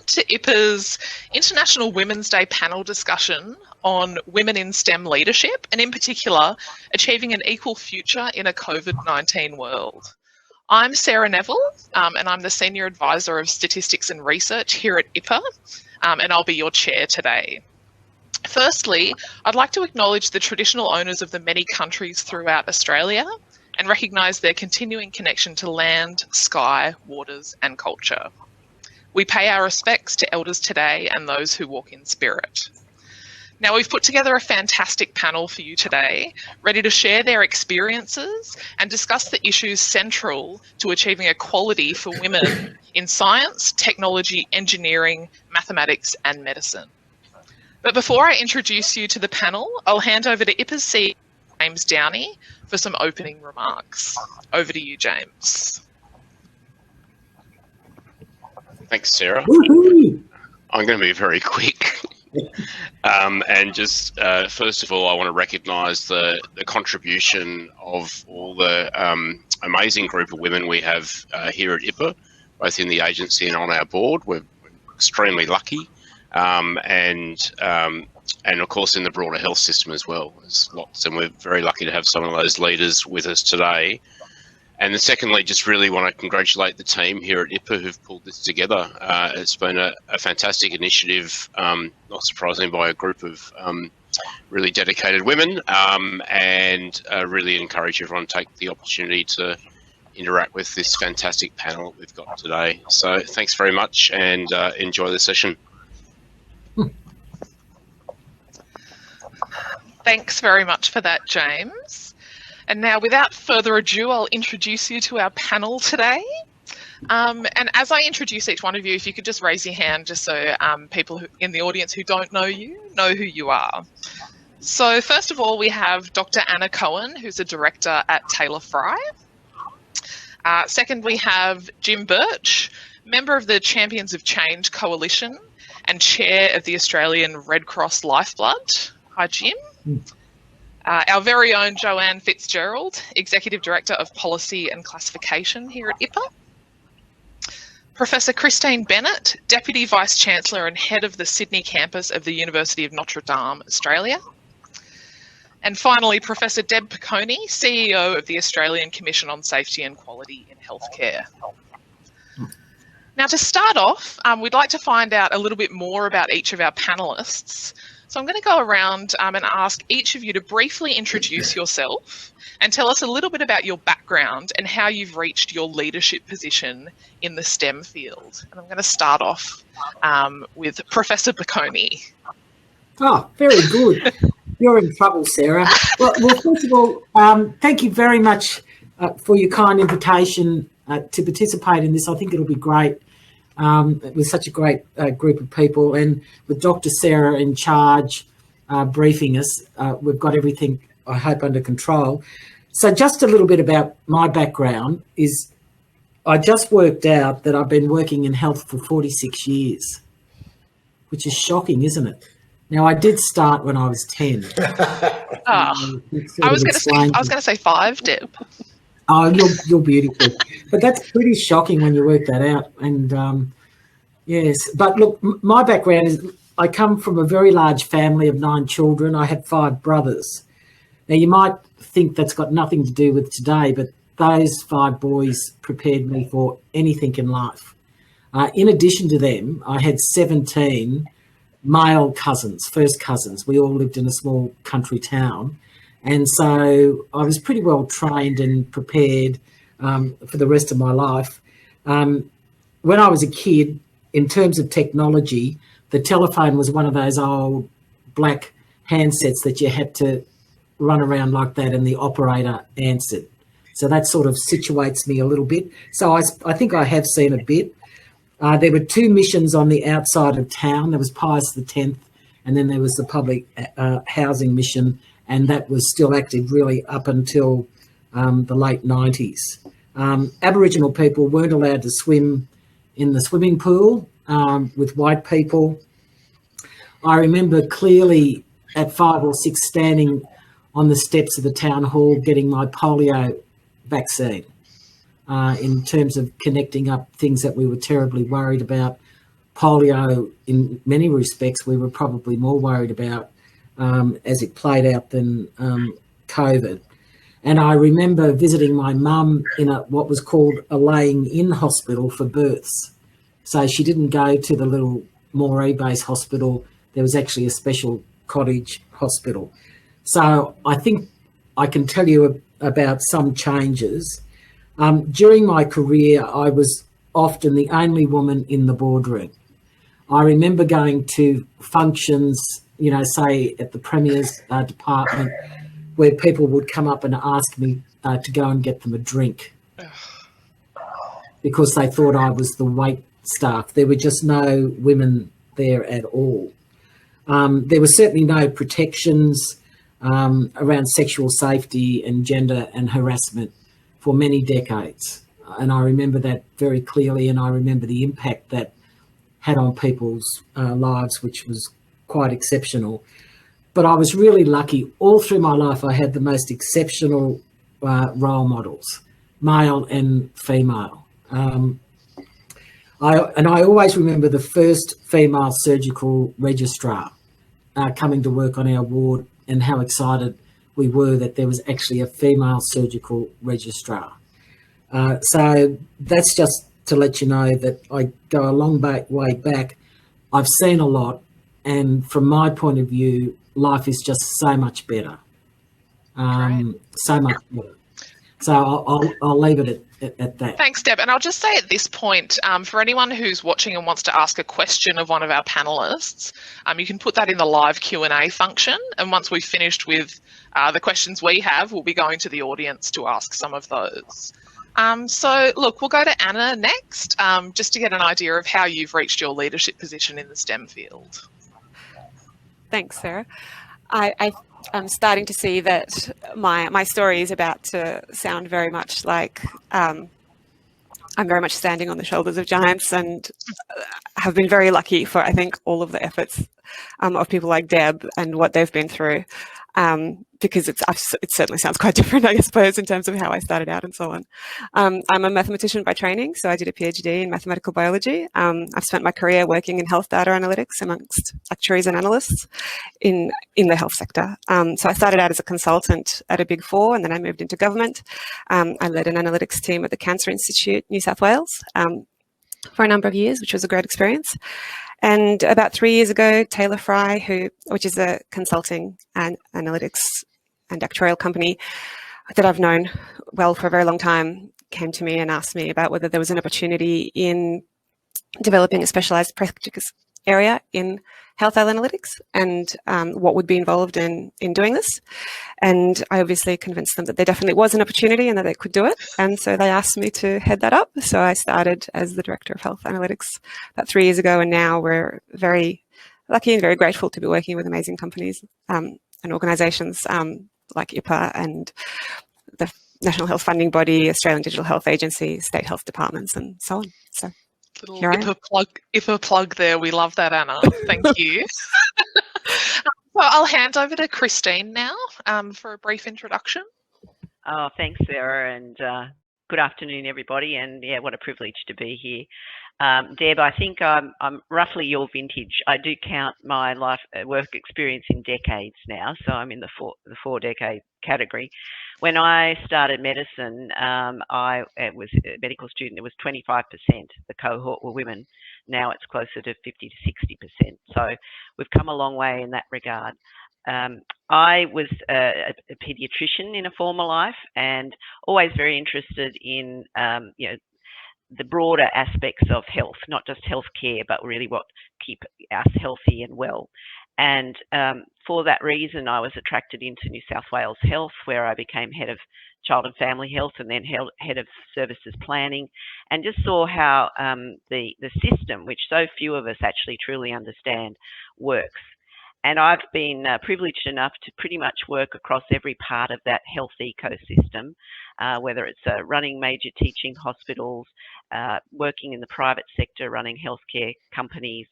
to IHACPA's International Women's Day panel discussion on women in STEM leadership, and in particular, achieving an equal future in a COVID-19 world. I'm Sarah Neville, and I'm the Senior Advisor of Statistics and Research here at IHACPA, and I'll be your chair today. Firstly, I'd like to acknowledge the traditional owners of the many countries throughout Australia and recognise their continuing connection to land, sky, waters and culture. We pay our respects to elders today and those who walk in spirit. Now, we've put together a fantastic panel for you today, ready to share their experiences and discuss the issues central to achieving equality for women in science, technology, engineering, mathematics and medicine. But before I introduce you to the panel, I'll hand over to IHACPA's CEO, James Downey, for some opening remarks. Over to you, James. Thanks, Sarah. I'm going to be very quick. And just first of all, I want to recognise the contribution of all the amazing group of women we have here at IHACPA, both in the agency and on our board. We're extremely lucky. And of course in the broader health system as well. There's lots, and we're very lucky to have some of those leaders with us today. And then secondly, just really want to congratulate the team here at IHACPA who've pulled this together. It's been a fantastic initiative, not surprisingly, by a group of really dedicated women, and really encourage everyone to take the opportunity to interact with this fantastic panel that we've got today. So thanks very much, and enjoy the session. Thanks very much for that, James. And now, without further ado, I'll introduce you to our panel today. And as I introduce each one of you, if you could just raise your hand, just so people in the audience who don't know you know who you are. So first of all, we have Dr. Anna Cohen, who's a director at Taylor Fry. Second, we have Jim Birch, member of the Champions of Change Coalition and chair of the Australian Red Cross Lifeblood. Hi, Jim. Our very own Joanne Fitzgerald, Executive Director of Policy and Classification here at IHACPA. Professor Christine Bennett, Deputy Vice-Chancellor and Head of the Sydney campus of the University of Notre, Australia. And finally, Professor Deb Picone, CEO of the Australian Commission on Safety and Quality in Healthcare. Now, to start off, we'd like to find out a little bit more about each of our panellists. So I'm going to go around and ask each of you to briefly introduce yourself and tell us a little bit about your background and how you've reached your leadership position in the STEM field. And I'm going to start off with Professor Bocconi. Oh, very good. You're in trouble, Sarah. Well, first of all, thank you very much for your kind invitation to participate in this. I think it'll be great. With such a great group of people, and with Dr. Sarah in charge briefing us, we've got everything, I hope, under control. So just a little bit about my background is I just worked out that I've been working in health for 46 years, which is shocking, isn't it? Now, I did start when I was 10. I was going to say 5, Deb. Oh, you're beautiful. But that's pretty shocking when you work that out. And yes, but look, my background is I come from a very large family of 9 children. I had 5 brothers. Now, you might think that's got nothing to do with today, but those 5 boys prepared me for anything in life. In addition to them, I had 17 male cousins, first cousins. We all lived in a small country town. And so I was pretty well trained and prepared for the rest of my life. When I was a kid, in terms of technology, the telephone was one of those old black handsets that you had to run around like that and the operator answered. So that sort of situates me a little bit. So I think I have seen a bit. There were 2 missions on the outside of town. There was Pius X, and then there was the public housing mission, and that was still active really up until the late 90s. Aboriginal people weren't allowed to swim in the swimming pool with white people. I remember clearly at 5 or 6 standing on the steps of the town hall getting my polio vaccine in terms of connecting up things that we were terribly worried about, polio, in many respects, we were probably more worried about as it played out than COVID. And I remember visiting my mum in what was called a laying-in hospital for births. So she didn't go to the little Moree-based hospital. There was actually a special cottage hospital. So I think I can tell you about some changes. During my career, I was often the only woman in the boardroom. I remember going to functions, say at the Premier's department, where people would come up and ask me to go and get them a drink because they thought I was the wait staff. There were just no women there at all. There were certainly no protections around sexual safety and gender and harassment for many decades. And I remember that very clearly, and I remember the impact that had on people's lives, which was quite exceptional. But I was really lucky. All through my life, I had the most exceptional role models, male and female. I always remember the first female surgical registrar coming to work on our ward, and how excited we were that there was actually a female surgical registrar. So that's just to let you know that I go a long way back. I've seen a lot, and from my point of view, life is just so much better. So much better. So I'll leave it at that. Thanks, Deb. And I'll just say at this point, for anyone who's watching and wants to ask a question of one of our panellists, you can put that in the live Q&A function. And once we've finished with the questions we have, we'll be going to the audience to ask some of those. So, look, we'll go to Anna next, just to get an idea of how you've reached your leadership position in the STEM field. Thanks, Sarah. I'm starting to see that my story is about to sound very much like I'm very much standing on the shoulders of giants, and have been very lucky for, I think, all of the efforts of people like Deb and what they've been through. Because it certainly sounds quite different, I suppose, in terms of how I started out and so on. I'm a mathematician by training, so I did a PhD in mathematical biology. I've spent my career working in health data analytics amongst actuaries and analysts in the health sector. So I started out as a consultant at a Big Four, and then I moved into government. I led an analytics team at the Cancer Institute, New South Wales, for a number of years, which was a great experience. And about 3 years ago, Taylor Fry, which is a consulting and analytics and actuarial company that I've known well for a very long time, came to me and asked me about whether there was an opportunity in developing a specialised practice area in health analytics, and what would be involved in doing this. And I obviously convinced them that there definitely was an opportunity and that they could do it. And so they asked me to head that up. So I started as the Director of Health Analytics about 3 years ago, and now we're very lucky and very grateful to be working with amazing companies and organisations like IHACPA and the National Health Funding Body, Australian Digital Health Agency, state health departments, and so on. So little IHACPA plug there. We love that, Anna. Thank you. Well, I'll hand over to Christine now for a brief introduction. Oh, thanks, Sarah, and good afternoon, everybody. And yeah, what a privilege to be here. Deb, I think I'm roughly your vintage. I do count my life work experience in decades now, so I'm in the four-decade category. When I started medicine, I was a medical student. It was 25%. The cohort were women. Now it's closer to 50 to 60%. So we've come a long way in that regard. I was a paediatrician in a former life, and always very interested in the broader aspects of health, not just healthcare, but really what keep us healthy and well. And for that reason, I was attracted into New South Wales Health, where I became head of child and family health, and then head of services planning, and just saw how the system, which so few of us actually truly understand, works. And I've been privileged enough to pretty much work across every part of that health ecosystem, whether it's running major teaching hospitals, working in the private sector, running healthcare companies,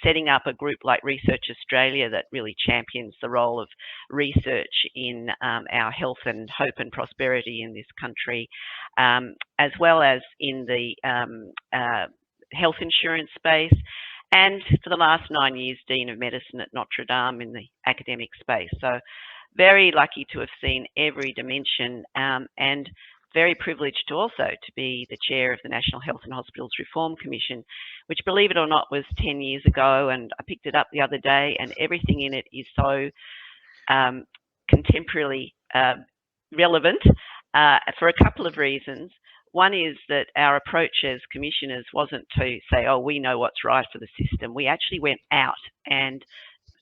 setting up a group like Research Australia that really champions the role of research in our health and hope and prosperity in this country, as well as in the health insurance space, and for the last 9 years, Dean of Medicine at Notre Dame in the academic space. So very lucky to have seen every dimension, and very privileged to also to be the chair of the National Health and Hospitals Reform Commission, which, believe it or not, was 10 years ago, and I picked it up the other day, and everything in it is so contemporarily relevant for a couple of reasons. One is that our approach as commissioners wasn't to say, oh, we know what's right for the system. We actually went out and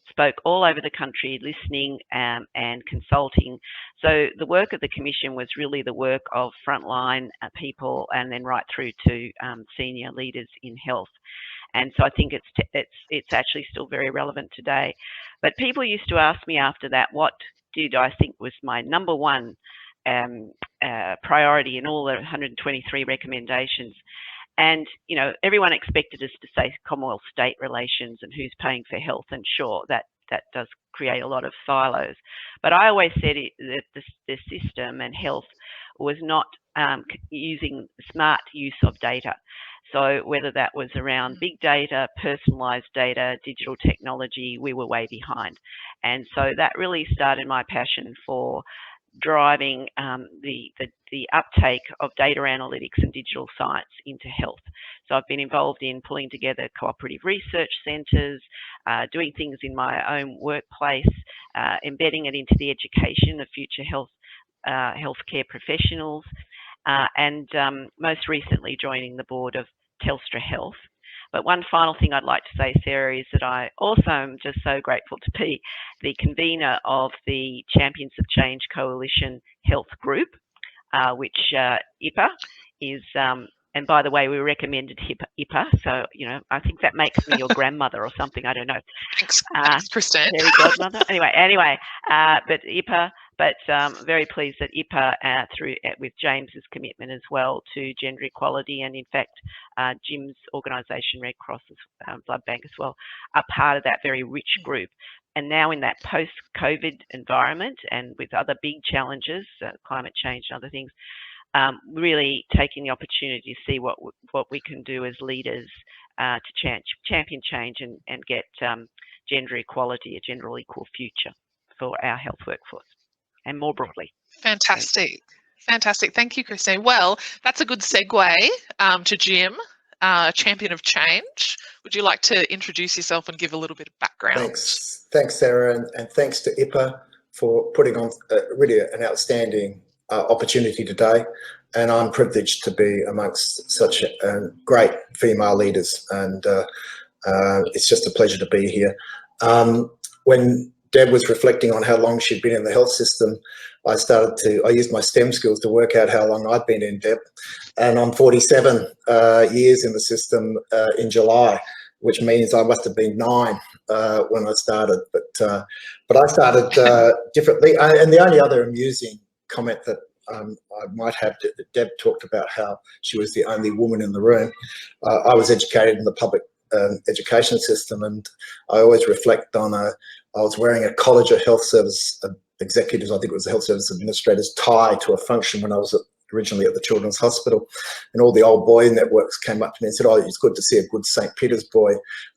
spoke all over the country, listening and consulting. So the work of the commission was really the work of frontline people, and then right through to senior leaders in health. And so I think it's actually still very relevant today. But people used to ask me after that, what did I think was my number one priority in all the 123 recommendations? And, you know, everyone expected us to say Commonwealth-state relations and who's paying for health, and sure, that does create a lot of silos. But I always said that the system and health was not using smart use of data. So whether that was around big data, personalised data, digital technology, we were way behind. And so that really started my passion for driving the uptake of data analytics and digital science into health. So I've been involved in pulling together cooperative research centres, doing things in my own workplace, embedding it into the education of future healthcare professionals, and most recently joining the board of Telstra Health. But one final thing I'd like to say, Sarah, is that I also am just so grateful to be the convener of the Champions of Change Coalition Health Group, which IHACPA is, and by the way, we recommended IHACPA, so, you know, I think that makes me your grandmother or something, I don't know. Thanks, Christine. Fairy godmother. Anyway, but IHACPA, but very pleased that IHACPA, with James's commitment as well to gender equality, and in fact, Jim's organisation, Red Cross's blood bank as well, are part of that very rich group. And now in that post-COVID environment, and with other big challenges, climate change and other things, really taking the opportunity to see what we can do as leaders to champion change and get gender equality, a gender equal future for our health workforce, and more broadly. Fantastic. Fantastic. Thank you, Christine. Well, that's a good segue to Jim, Champion of Change. Would you like to introduce yourself and give a little bit of background? Thanks, Sarah, and thanks to IHACPA for putting on really an outstanding opportunity today. And I'm privileged to be amongst such great female leaders, and it's just a pleasure to be here. When Deb was reflecting on how long she'd been in the health system, I used my STEM skills to work out how long I'd been in, Deb. And I'm 47 years in the system in July, which means I must have been 9 when I started. But I started differently. And the only other amusing comment that I might have, Deb talked about how she was the only woman in the room. I was educated in the public education system, and I always reflect on I was wearing a College of Health Service Executives, I think it was the Health Service Administrators, tie to a function when I was originally at the Children's Hospital, and all the old boy networks came up to me and said, oh, it's good to see a good St. Peter's boy,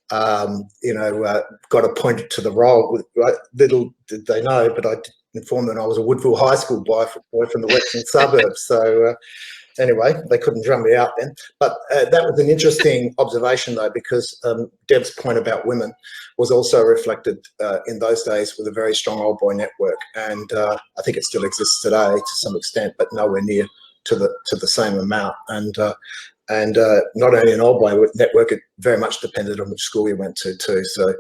got appointed to the role. Little did they know, but I informed them I was a Woodville High School boy from the western suburbs. So anyway, they couldn't drum me out then. But that was an interesting observation, though, because Deb's point about women was also reflected in those days with a very strong old boy network. And I think it still exists today to some extent, but nowhere near to the same amount. And not only an old boy network, it very much depended on which school you went to too. So,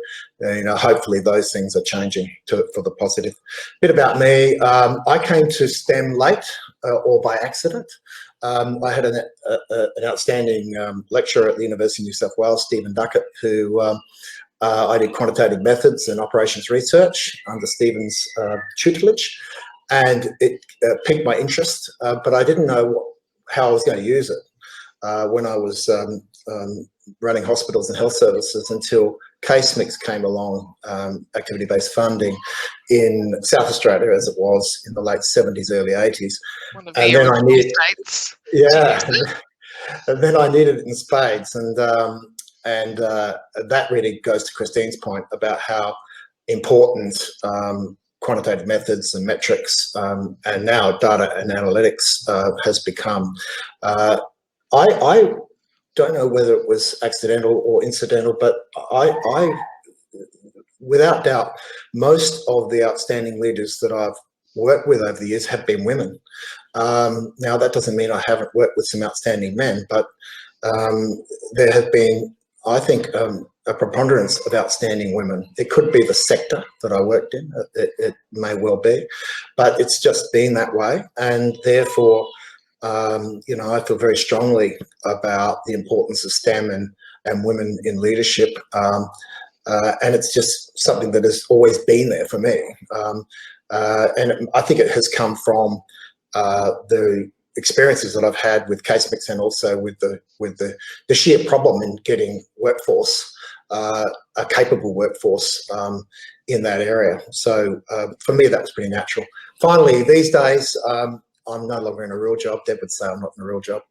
hopefully those things are changing for the positive. Bit about me. I came to STEM late or by accident. I had an outstanding lecturer at the University of New South Wales, Stephen Duckett, who I did quantitative methods and operations research under Stephen's tutelage, and it piqued my interest, but I didn't know how I was going to use it when I was running hospitals and health services until case mix came along, activity-based funding in South Australia, as it was in the late 70s, early 80s. One of the original states. Yeah. then I needed it in spades. And that really goes to Christine's point about how important quantitative methods and metrics and now data and analytics has become. I don't know whether it was accidental or incidental, but I without doubt, most of the outstanding leaders that I've worked with over the years have been women. Now, that doesn't mean I haven't worked with some outstanding men, but there have been, I think, a preponderance of outstanding women. It could be the sector that I worked in, it may well be, but it's just been that way. And therefore, you know, I feel very strongly about the importance of STEM and women in leadership. And it's just something that has always been there for me. And I think it has come from the experiences that I've had with case mix and also with the sheer problem in getting workforce, a capable workforce in that area. So for me, that was pretty natural. Finally, these days, I'm no longer in a real job. Deb would say I'm not in a real job.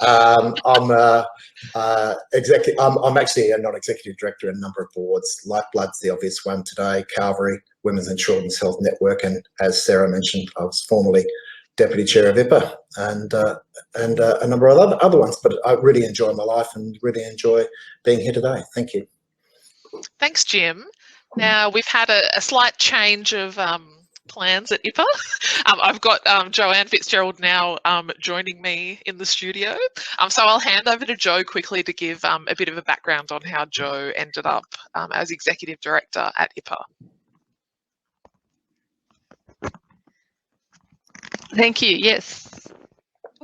I'm actually a non-executive director in a number of boards. Lifeblood's the obvious one today. Calvary, Women's and Children's Health Network, and as Sarah mentioned, I was formerly deputy chair of IHACPA and a number of other ones. But I really enjoy my life and really enjoy being here today. Thank you. Thanks, Jim. Now we've had a slight change of plans at IHACPA. I've got Joanne Fitzgerald now joining me in the studio. So I'll hand over to Jo quickly to give a bit of a background on how Jo ended up as Executive Director at IHACPA. Thank you. Yes,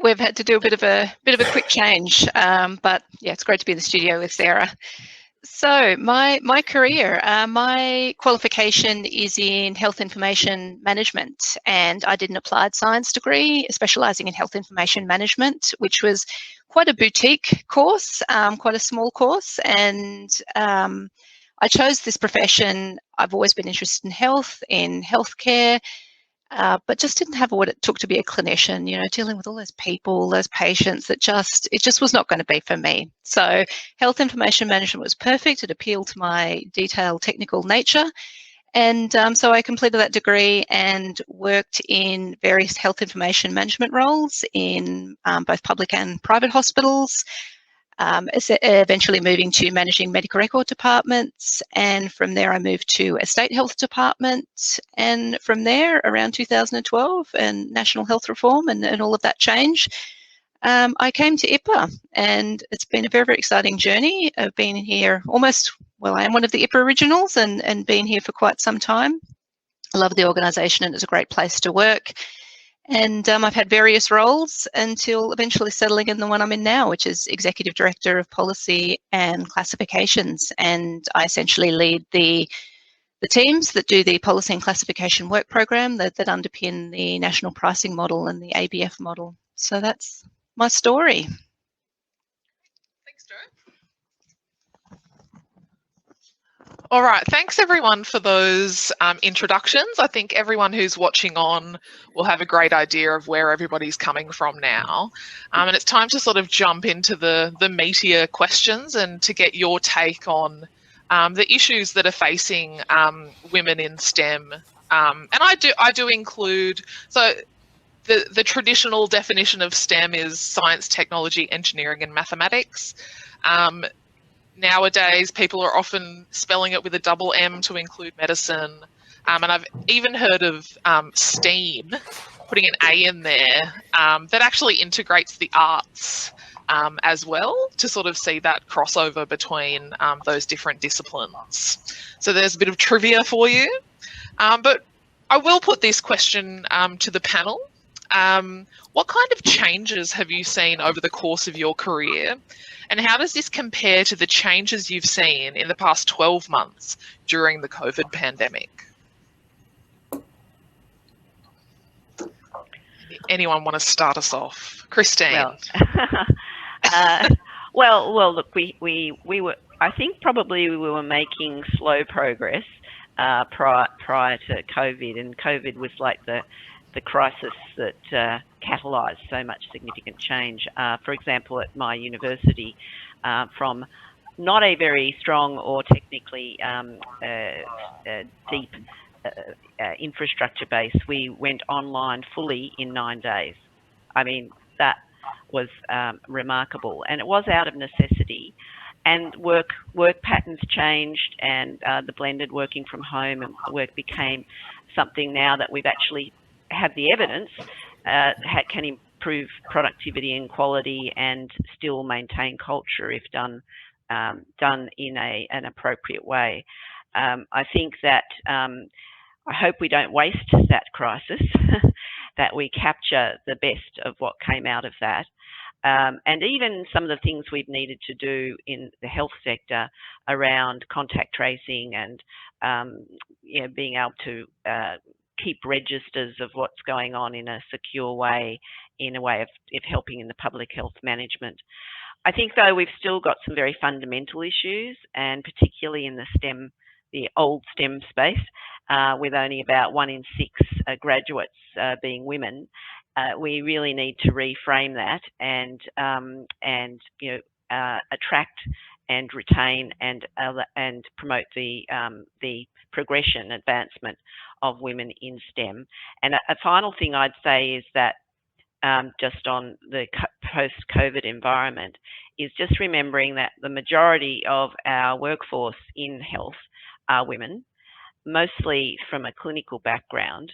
we've had to do a bit of a quick change, but yeah, it's great to be in the studio with Sarah. So my career, my qualification is in health information management, and I did an applied science degree specialising in health information management, which was quite a boutique course, quite a small course, and I chose this profession. I've always been interested in health, in healthcare, but just didn't have what it took to be a clinician, you know, dealing with all those people, those patients, it just was not going to be for me. So health information management was perfect. It appealed to my detailed technical nature. And so I completed that degree and worked in various health information management roles in both public and private hospitals, eventually moving to managing medical record departments, and from there I moved to a state health department, and from there around 2012 and national health reform and all of that change, I came to IHACPA, and it's been a very, very exciting journey. I've been here almost, well, I am one of the IHACPA originals and been here for quite some time. I love the organisation and it's a great place to work. And I've had various roles until eventually settling in the one I'm in now, which is Executive Director of Policy and Classifications. And I essentially lead the teams that do the policy and classification work program that underpin the national pricing model and the ABF model. So that's my story. Thanks, Jo. All right, thanks everyone for those introductions. I think everyone who's watching on will have a great idea of where everybody's coming from now. And it's time to sort of jump into the meatier questions and to get your take on the issues that are facing women in STEM. And I do include, so the traditional definition of STEM is science, technology, engineering and mathematics. Nowadays, people are often spelling it with a double M to include medicine. And I've even heard of STEAM, putting an A in there, that actually integrates the arts as well to sort of see that crossover between those different disciplines. So there's a bit of trivia for you. But I will put this question to the panel. What kind of changes have you seen over the course of your career? And how does this compare to the changes you've seen in the past 12 months during the COVID pandemic? Anyone want to start us off? Christine. Well, look, we were, I think probably we were making slow progress prior to COVID, and COVID was like the the crisis that catalysed so much significant change. For example, at my university, from not a very strong or technically deep infrastructure base, we went online fully in 9 days. I mean, that was remarkable, and it was out of necessity. And work patterns changed, and the blended working from home and work became something now that we've actually had the evidence can improve productivity and quality and still maintain culture if done in an appropriate way. I think that I hope we don't waste that crisis, that we capture the best of what came out of that. And even some of the things we've needed to do in the health sector around contact tracing and being able to keep registers of what's going on in a secure way, in a way of helping in the public health management. I think, though, we've still got some very fundamental issues, and particularly in the STEM, the old STEM space, with only about 1 in 6 graduates being women. We really need to reframe that and attract and retain and promote the progression, advancement of women in STEM. And a final thing I'd say is that just on the post-COVID environment is just remembering that the majority of our workforce in health are women, mostly from a clinical background.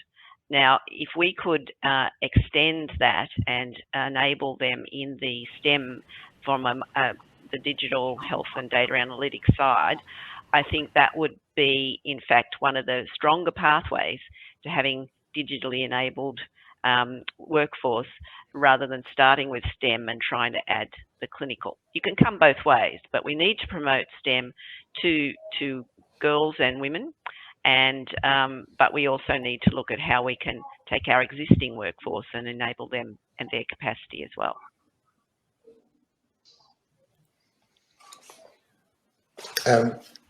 Now, if we could extend that and enable them in the STEM from the digital health and data analytics side, I think that would be, in fact, one of the stronger pathways to having digitally enabled workforce rather than starting with STEM and trying to add the clinical. You can come both ways, but we need to promote STEM to girls and women. And but we also need to look at how we can take our existing workforce and enable them and their capacity as well.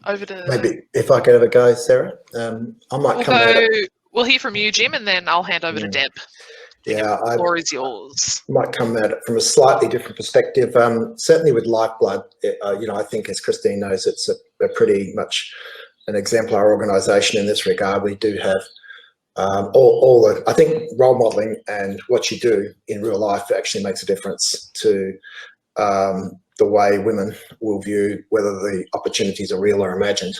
Over to maybe if I could have a go, Sarah. I might come at it. We'll hear from you, Jim, and then I'll hand over to Deb. Yeah, the floor is yours. Might come at it from a slightly different perspective. Certainly with Lifeblood, I think, as Christine knows, it's a pretty much an exemplar organisation in this regard. We do have I think role modelling and what you do in real life actually makes a difference to the way women will view whether the opportunities are real or imagined.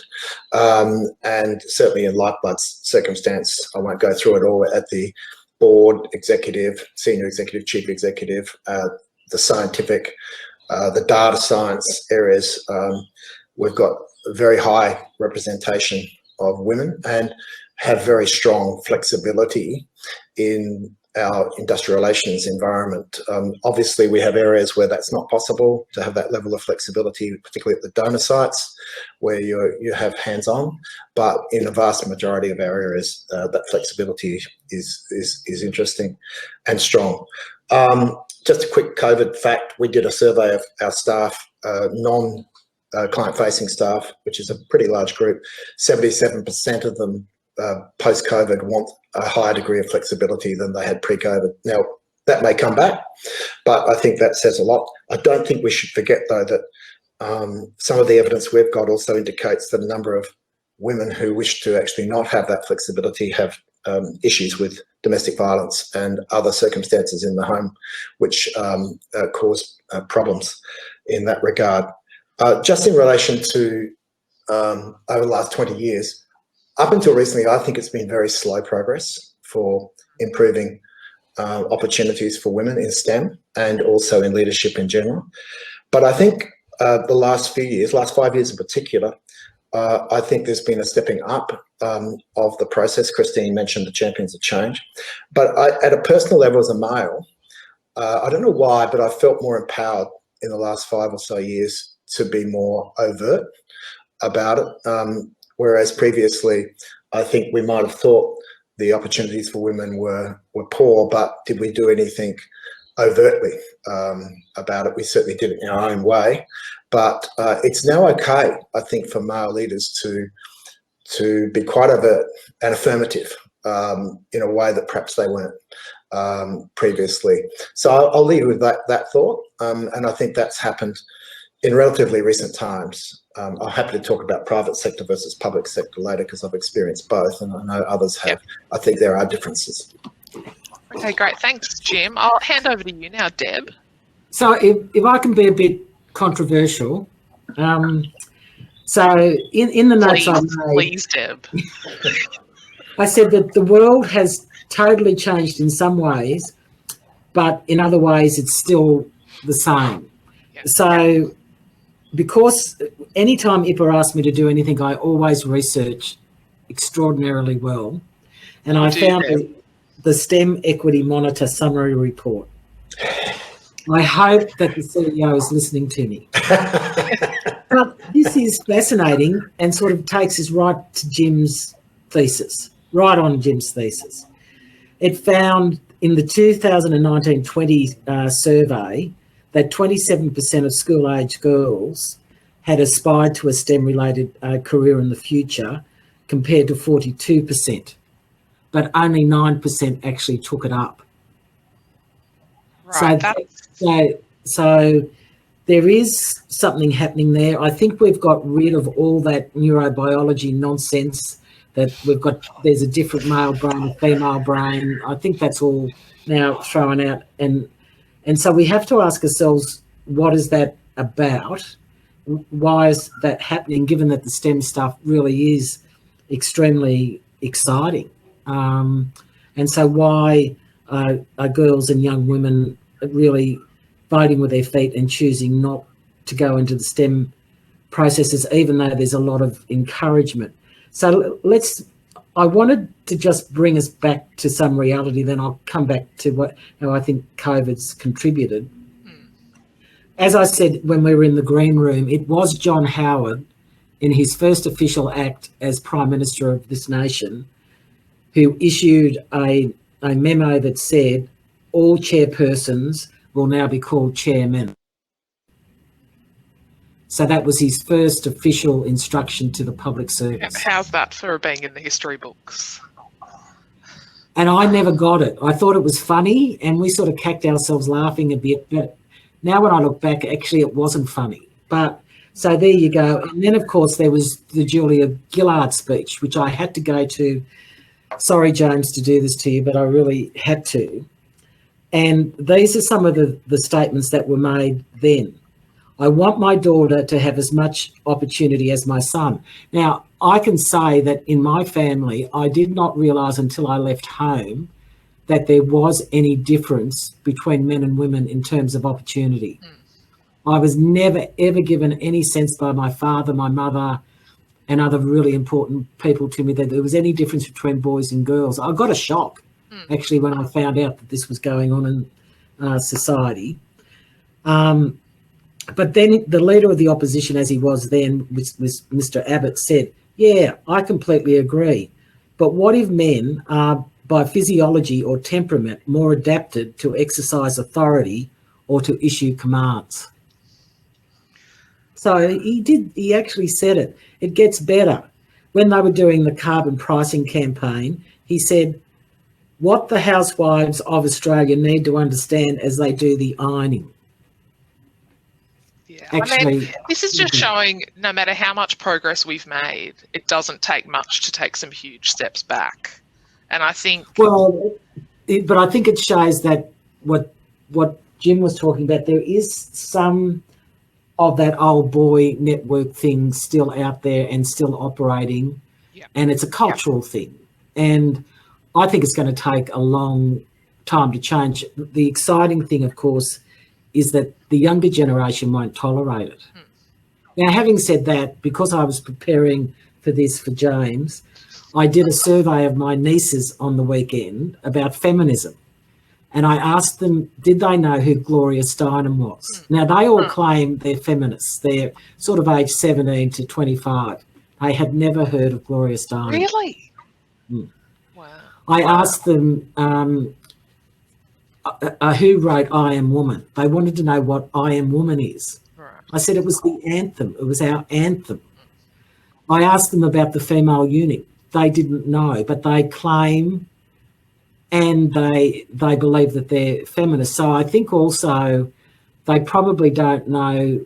And certainly in Lifeblood's circumstance, I won't go through it all, at the board, executive, senior executive, chief executive, the scientific, the data science areas, we've got a very high representation of women and have very strong flexibility in our industrial relations environment. Obviously, we have areas where that's not possible to have that level of flexibility, particularly at the donor sites where you have hands-on, but in a vast majority of our areas, that flexibility is interesting and strong. Just a quick COVID fact, we did a survey of our staff, non-client-facing staff, which is a pretty large group. 77% of them post-COVID want a higher degree of flexibility than they had pre-COVID. Now, that may come back, but I think that says a lot. I don't think we should forget, though, that some of the evidence we've got also indicates that a number of women who wish to actually not have that flexibility have issues with domestic violence and other circumstances in the home, which cause problems in that regard. Just in relation to over the last 20 years, up until recently, I think it's been very slow progress for improving opportunities for women in STEM and also in leadership in general. But I think the last few years, last 5 years in particular, I think there's been a stepping up of the process. Christine mentioned the champions of change. But at a personal level as a male, I don't know why, but I felt more empowered in the last 5 or so years to be more overt about it. Whereas previously, I think we might have thought the opportunities for women were poor, but did we do anything overtly about it? We certainly did it in our own way. But it's now okay, I think, for male leaders to be quite overt and affirmative in a way that perhaps they weren't previously. So I'll leave you with that thought, and I think that's happened in relatively recent times. I'm happy to talk about private sector versus public sector later because I've experienced both, and I know others have. Yep. I think there are differences. Okay, great. Thanks, Jim. I'll hand over to you now, Deb. So if I can be a bit controversial, so in the notes I made, Please, Deb. I said that the world has totally changed in some ways, but in other ways it's still the same. Yeah. So because anytime IHACPA asks me to do anything, I always research extraordinarily well. And I found the STEM Equity Monitor Summary Report. I hope that the CEO is listening to me. But this is fascinating and sort of takes us right to Jim's thesis, right on Jim's thesis. It found in the 2019-20 survey that 27% of school-age girls had aspired to a STEM-related career in the future, compared to 42%, but only 9% actually took it up. Right. So there is something happening there. I think we've got rid of all that neurobiology nonsense that there's a different male brain, a female brain. I think that's all now thrown out. And so we have to ask ourselves, what is that about? Why is that happening, given that the STEM stuff really is extremely exciting? And so why are girls and young women really voting with their feet and choosing not to go into the STEM processes, even though there's a lot of encouragement? So I wanted to just bring us back to some reality, then I'll come back to how I think COVID's contributed. As I said when we were in the green room, it was John Howard, in his first official act as Prime Minister of this nation, who issued a memo that said all chairpersons will now be called chairmen. So that was his first official instruction to the public service. How's that for being in the history books? And I never got it. I thought it was funny, and we sort of cacked ourselves laughing a bit. But now when I look back, actually it wasn't funny. But so there you go. And then, of course, there was the Julia Gillard speech, which I had to go to. Sorry, James, to do this to you, but I really had to. And these are some of the statements that were made then. I want my daughter to have as much opportunity as my son. Now, I can say that in my family, I did not realise until I left home that there was any difference between men and women in terms of opportunity. I was never, ever given any sense by my father, my mother, and other really important people to me that there was any difference between boys and girls. I got a shock, actually, when I found out that this was going on in society. But then the leader of the opposition, as he was then, was Mr. Abbott, said, yeah, I completely agree. But what if men are, by physiology or temperament, more adapted to exercise authority or to issue commands? So he actually said it. It gets better. When they were doing the carbon pricing campaign, he said, what the housewives of Australia need to understand as they do the ironing. Yeah, Actually, I mean, this is just showing no matter how much progress we've made, it doesn't take much to take some huge steps back. And I think... Well, but I think it shows that what Jim was talking about, there is some of that old boy network thing still out there and still operating, and it's a cultural thing. And I think it's going to take a long time to change. The exciting thing, of course, is that the younger generation won't tolerate it. Now, having said that, because I was preparing for this for James, I did a survey of my nieces on the weekend about feminism. And I asked them, did they know who Gloria Steinem was? Now, they all claim they're feminists. They're sort of age 17 to 25. They had never heard of Gloria Steinem. Really? Wow. I asked them who wrote I Am Woman. They wanted to know what I Am Woman is. Right. I said it was the anthem. It was our anthem. I asked them about the female eunuch. they didn't know, but they claim and they believe that they're feminists. So I think also they probably don't know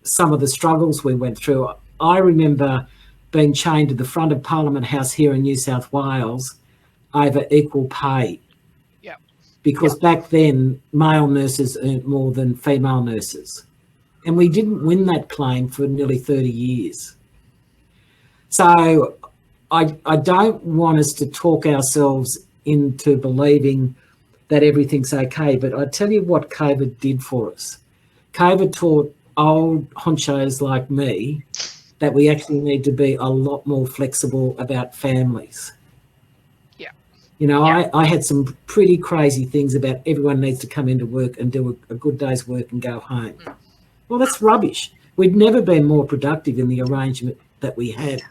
some of the struggles we went through. I remember being chained to the front of Parliament House here in New South Wales over equal pay. Yeah. Because back then, male nurses earned more than female nurses. And we didn't win that claim for nearly 30 years. So I don't want us to talk ourselves into believing that everything's okay, but I tell you what COVID did for us. COVID taught old honchos like me that we actually need to be a lot more flexible about families. Yeah. You know, I had some pretty crazy things about everyone needs to come into work and do a good day's work and go home. Well, that's rubbish. We'd never been more productive in the arrangement that we had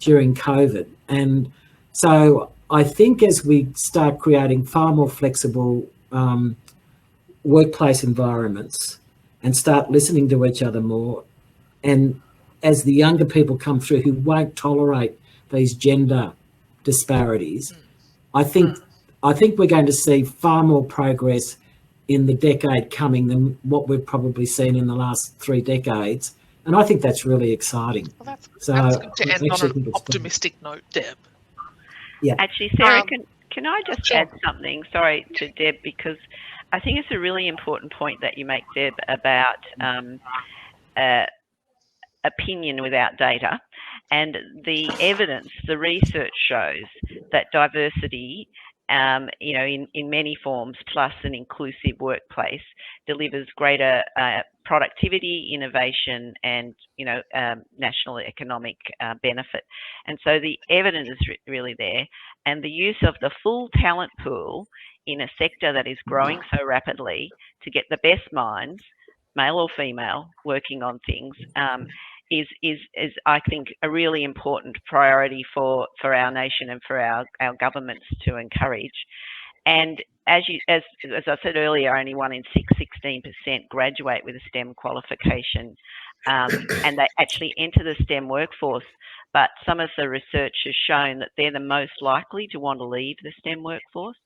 during COVID. And so I think as we start creating far more flexible workplace environments and start listening to each other more, and as the younger people come through who won't tolerate these gender disparities, I think we're going to see far more progress in the decade coming than what we've probably seen in the last 3 decades. And I think that's really exciting. Well, that's So good to end on an optimistic note, Deb. Yeah. Actually, Sarah, can I just add something? Sorry to Deb, because I think it's a really important point that you make, Deb, about opinion without data. And the evidence, the research shows that diversity, you know, in many forms, plus an inclusive workplace, delivers greater productivity, innovation, and, you know, national economic benefit. And so the evidence is really there. And the use of the full talent pool in a sector that is growing so rapidly to get the best minds, male or female, working on things, is I think a really important priority for our nation and for our governments to encourage. And as I said earlier, only 1 in 6, 16% graduate with a STEM qualification, and they actually enter the STEM workforce. But some of the research has shown that they're the most likely to want to leave the STEM workforce,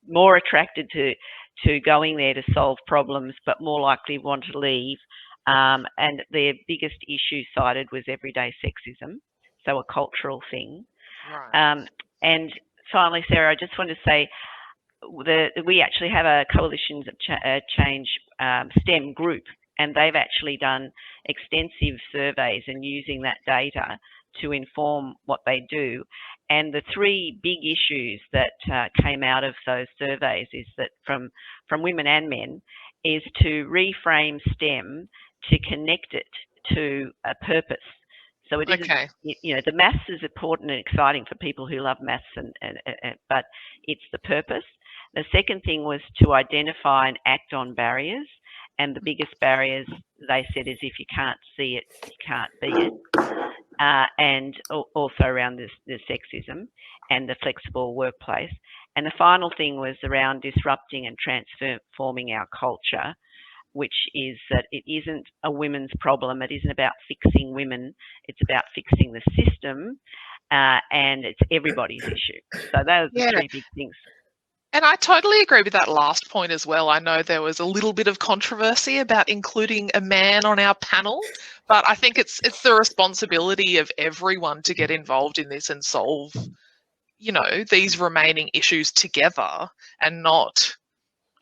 more attracted to going there to solve problems, but more likely want to leave. And their biggest issue cited was everyday sexism, so a cultural thing. Right. And finally, Sarah, I just want to say we actually have a Coalitions of Change STEM group, and they've actually done extensive surveys and using that data to inform what they do. And the 3 big issues that came out of those surveys is that from women and men is to reframe STEM to connect it to a purpose. So it isn't, you know, the maths is important and exciting for people who love maths, but it's the purpose. The second thing was to identify and act on barriers. And the biggest barriers, they said, is if you can't see it, you can't be it. And also around the sexism and the flexible workplace. And the final thing was around disrupting and transforming our culture, which is that it isn't a women's problem. It isn't about fixing women. It's about fixing the system, and it's everybody's issue. So those are the 3 big things. And I totally agree with that last point as well. I know there was a little bit of controversy about including a man on our panel, but I think it's the responsibility of everyone to get involved in this and solve, you know, these remaining issues together and not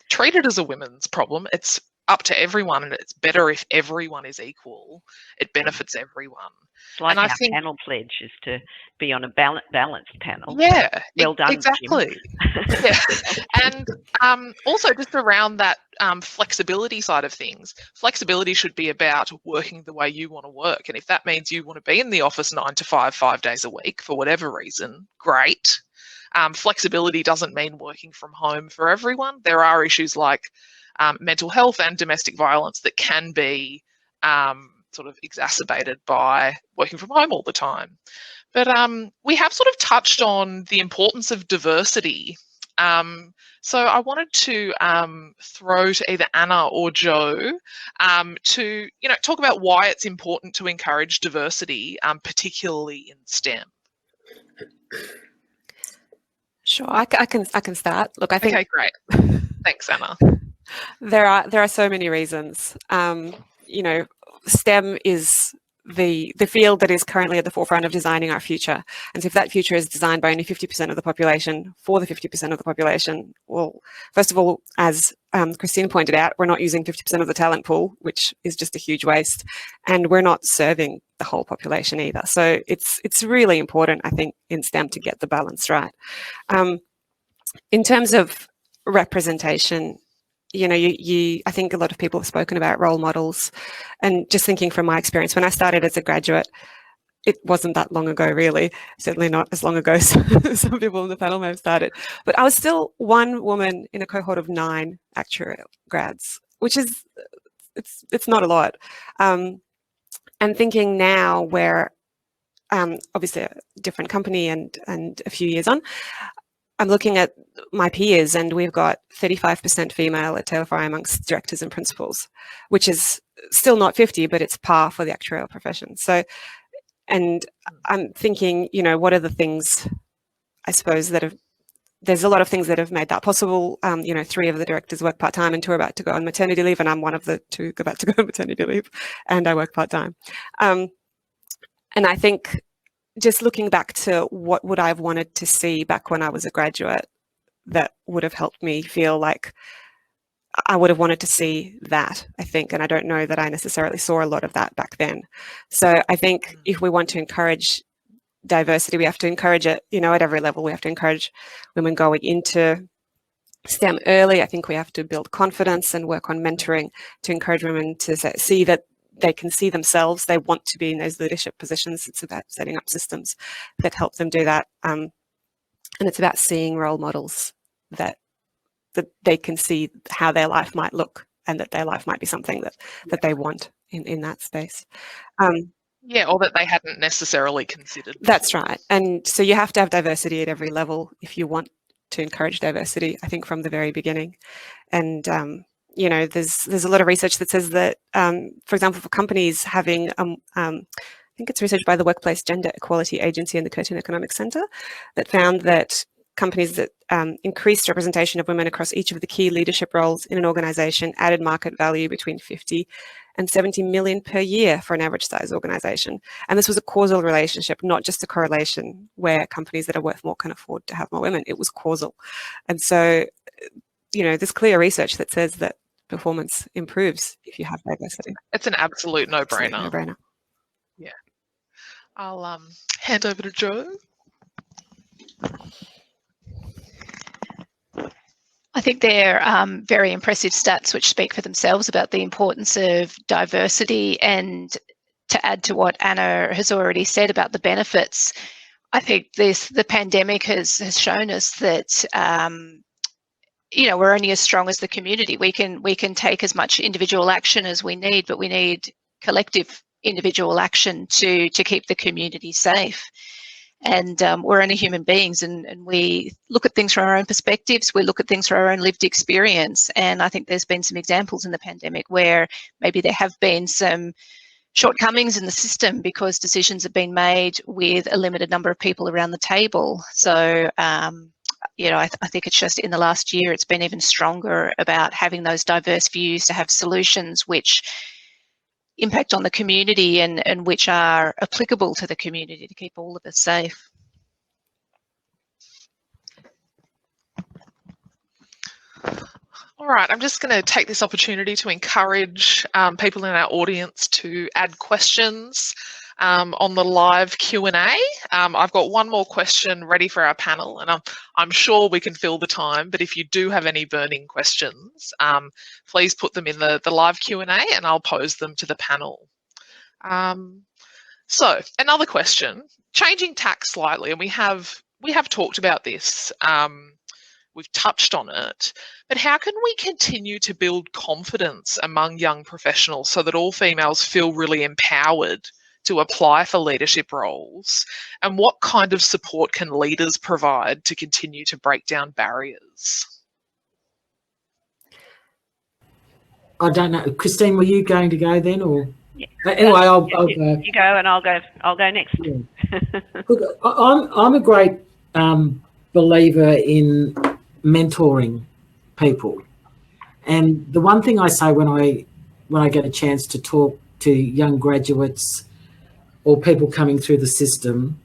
treat it as a women's problem. It's up to everyone, and it's better if everyone is equal. It benefits everyone. It's like and our panel pledge is to be on a balanced panel. Yeah, well done, exactly. Yeah. And also just around that flexibility side of things, flexibility should be about working the way you want to work. And if that means you want to be in the office 9 to 5, 5 days a week for whatever reason, great. Flexibility doesn't mean working from home for everyone. There are issues like mental health and domestic violence that can be sort of exacerbated by working from home all the time. But we have sort of touched on the importance of diversity So I wanted to throw to either Anna or Jo to talk about why it's important to encourage diversity, particularly in STEM. Sure, I can start. Look, I think. Okay, great. Thanks, Anna. There are so many reasons. STEM is the field that is currently at the forefront of designing our future. And so if that future is designed by only 50% of the population for the 50% of the population, well, first of all, as Christine pointed out, we're not using 50% of the talent pool, which is just a huge waste. And we're not serving the whole population either. So it's really important, I think, in STEM to get the balance right. In terms of representation, I think a lot of people have spoken about role models, and just thinking from my experience, when I started as a graduate, it wasn't that long ago, really, certainly not as long ago as some people in the panel may have started, but I was still one woman in a cohort of 9 actuarial grads, which is, it's not a lot. And thinking now where, obviously a different company and a few years on, I'm looking at my peers, and we've got 35% female at Taylor Fry amongst directors and principals, which is still not 50, but it's par for the actuarial profession. So, and I'm thinking, what are the things, I suppose, there's a lot of things that have made that possible. 3 of the directors work part-time and 2 are about to go on maternity leave, and I'm one of the 2 about to go on maternity leave, and I work part-time. And I think, just looking back to what would I have wanted to see back when I was a graduate, that would have helped me feel like I would have wanted to see that, I think. And I don't know that I necessarily saw a lot of that back then. So I think if we want to encourage diversity, we have to encourage it, at every level. We have to encourage women going into STEM early. I think we have to build confidence and work on mentoring to encourage women to see that they can see themselves, they want to be in those leadership positions. It's about setting up systems that help them do that. And it's about seeing role models that they can see how their life might look, and that their life might be something that they want in that space. Yeah, or that they hadn't necessarily considered. That's right. And so you have to have diversity at every level if you want to encourage diversity, I think, from the very beginning. And there's a lot of research that says that, for example, for companies having, I think it's research by the Workplace Gender Equality Agency and the Curtin Economic Centre, that found that companies that increased representation of women across each of the key leadership roles in an organisation added market value between 50 and 70 million per year for an average size organisation. And this was a causal relationship, not just a correlation where companies that are worth more can afford to have more women. It was causal. And so, there's clear research that says that performance improves if you have diversity. It's an absolute no-brainer. No-brainer. Yeah. I'll hand over to Jo. I think they're very impressive stats which speak for themselves about the importance of diversity. And to add to what Anna has already said about the benefits, I think the pandemic has shown us that we're only as strong as the community. We can take as much individual action as we need, but we need collective individual action to keep the community safe. And we're only human beings, and we look at things from our own perspectives. We look at things from our own lived experience. And I think there's been some examples in the pandemic where maybe there have been some shortcomings in the system because decisions have been made with a limited number of people around the table. So, I think it's just in the last year, it's been even stronger about having those diverse views to have solutions which impact on the community and which are applicable to the community to keep all of us safe. All right, I'm just going to take this opportunity to encourage people in our audience to add questions on the live Q&A. I've got one more question ready for our panel, and I'm sure we can fill the time, but if you do have any burning questions, please put them in the live Q&A and I'll pose them to the panel. So another question, changing tack slightly, and we have talked about this, we've touched on it, but how can we continue to build confidence among young professionals so that all females feel really empowered to apply for leadership roles, and what kind of support can leaders provide to continue to break down barriers? I don't know. Christine, were you going to go then, or? Yeah. Anyway, I'll go. You go, and I'll go next. Yeah. Look, I'm a great believer in mentoring people, and the one thing I say when I get a chance to talk to young graduates or people coming through the system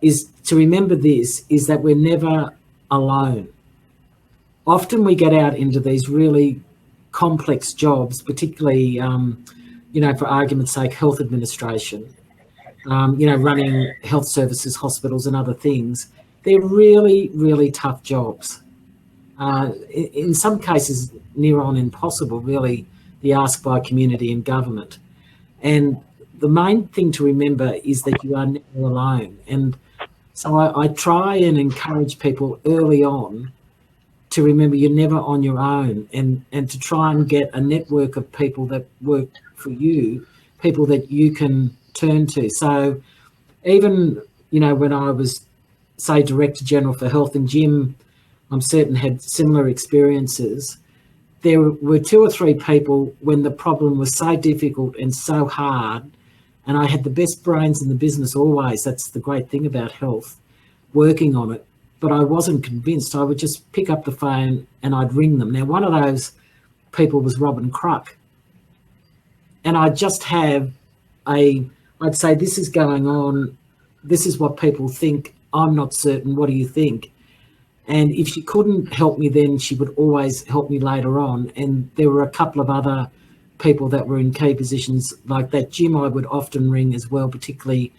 is to remember this: is that we're never alone. Often we get out into these really complex jobs, particularly, for argument's sake, health administration, running health services, hospitals and other things. They're really, really tough jobs. In some cases, near on impossible, really, the ask by community and government. And the main thing to remember is that you are never alone. And so I try and encourage people early on to remember you're never on your own, and to try and get a network of people that work for you, people that you can turn to. So even, when I was, say, Director General for Health, and Jim, I'm certain, had similar experiences, there were 2 or 3 people when the problem was so difficult and so hard, and I had the best brains in the business always, that's the great thing about health, working on it, but I wasn't convinced. I would just pick up the phone and I'd ring them. Now, one of those people was Robin Cruck. And I'd just have I'd say, this is going on, this is what people think, I'm not certain, what do you think? And if she couldn't help me then, she would always help me later on. And there were a couple of other people that were in key positions like that. Jim I would often ring as well, particularly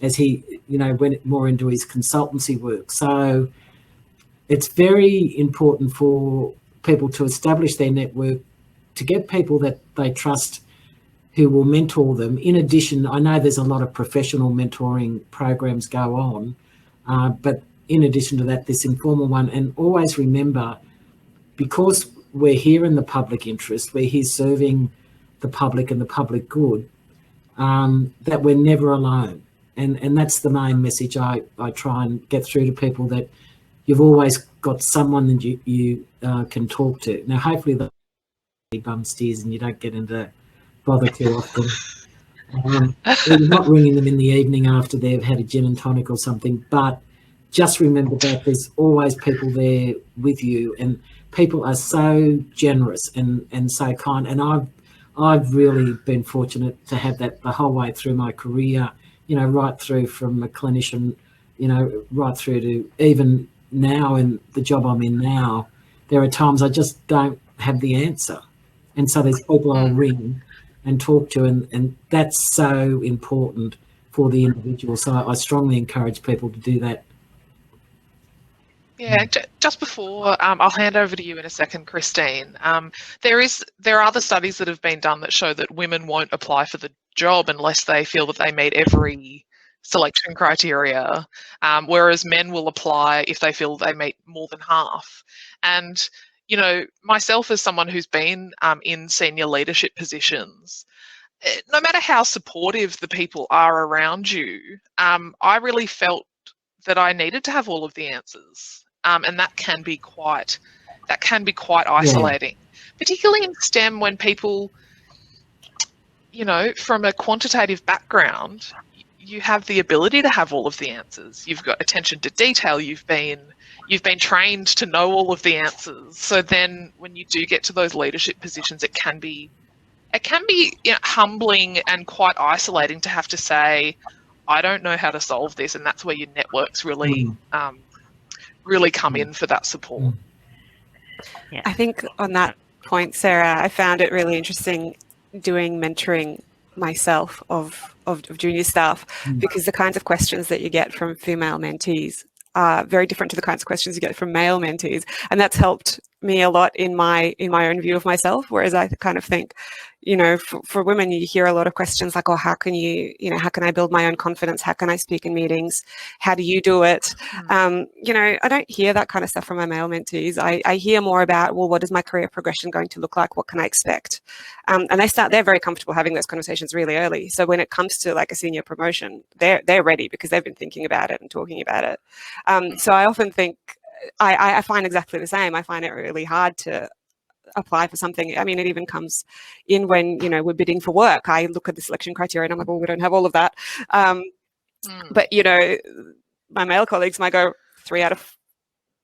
as he, went more into his consultancy work. So it's very important for people to establish their network, to get people that they trust who will mentor them. In addition, I know there's a lot of professional mentoring programs go on, but in addition to that, this informal one. And always remember, because we're here in the public interest, we're here serving the public and the public good, that we're never alone. And that's the main message I try and get through to people, that you've always got someone that you can talk to. Now, hopefully the bum steers and you don't get into bother too often. You're not ringing them in the evening after they've had a gin and tonic or something, but just remember that there's always people there with you, and people are so generous and so kind. And I've really been fortunate to have that the whole way through my career, right through from a clinician, right through to even now in the job I'm in now. There are times I just don't have the answer. And so there's people I'll ring and talk to, and that's so important for the individual. So I strongly encourage people to do that. Yeah, just before I'll hand over to you in a second, Christine. There are other studies that have been done that show that women won't apply for the job unless they feel that they meet every selection criteria, whereas men will apply if they feel they meet more than half. And myself as someone who's been in senior leadership positions, no matter how supportive the people are around you, I really felt that I needed to have all of the answers. And that can be quite isolating, particularly in STEM, when people, from a quantitative background, you have the ability to have all of the answers. You've got attention to detail. You've been trained to know all of the answers. So then, when you do get to those leadership positions, it can be humbling and quite isolating to have to say, I don't know how to solve this, and that's where your networks really come in for that support. Yeah. I think on that point, Sarah, I found it really interesting doing mentoring myself of junior staff, because the kinds of questions that you get from female mentees are very different to the kinds of questions you get from male mentees, and that's helped me a lot in my own view of myself. Whereas I kind of think, you know, for women, you hear a lot of questions like, oh, how can how can I build my own confidence? How can I speak in meetings? How do you do it? You know, I don't hear that kind of stuff from my male mentees. I hear more about, well, what is my career progression going to look like? What can I expect? And they're very comfortable having those conversations really early. So when it comes to like a senior promotion, they're ready because they've been thinking about it and talking about it. So I often think, I find exactly the same. I find it really hard to apply for something. I mean, it even comes in when, you know, we're bidding for work. I look at the selection criteria and I'm like, well, we don't have all of that. But, you know, my male colleagues might go 3 out of,